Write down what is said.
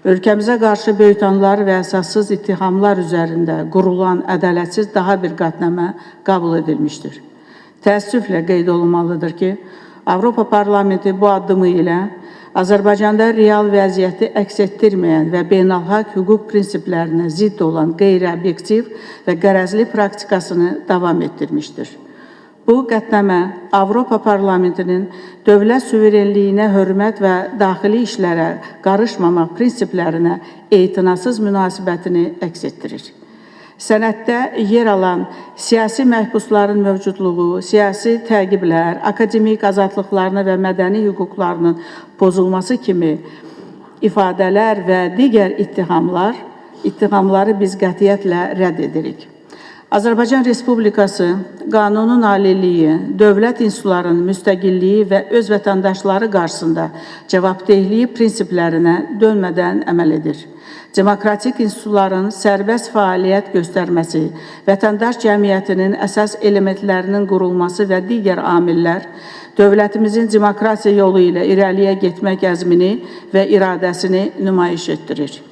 ölkəmizə qarşı böhtanlar və əsassız ittihamlar üzərində qurulan ədalətsiz daha bir qətnamə qəbul edilmişdir. Təəssüflə qeyd olunmalıdır ki, Avropa Parlamenti bu addımı ilə Azərbaycanda real vəziyyəti əks etdirməyən və beynəlxalq hüquq prinsiplərinə zidd olan qeyri-obyektiv və qərəzli praktikasını davam etdirmişdir. Bu qətnamə Avropa Parlamentinin dövlət suverenliyinə hörmət və daxili işlərə qarışmamaq prinsiplərinə etinasız münasibətini əks etdirir. Sənəddə yer alan siyasi məhbusların mövcudluğu, siyasi təqiblər, akademik azadlıqlarını və mədəni hüquqlarının pozulması kimi ifadələr və digər ittihamları biz qətiyyətlə rədd edirik. Azərbaycan Respublikası qanunun aliliyi, dövlət institutlarının müstəqilliyi və öz vətəndaşları qarşısında cavabdehliyi prinsiplərinə dönmədən əməl edir. Demokratik institutların sərbəst fəaliyyət göstərməsi, vətəndaş cəmiyyətinin əsas elementlərinin qurulması və digər amillər dövlətimizin demokratiya yolu ilə irəliyə getmək əzmini və iradəsini nümayiş etdirir.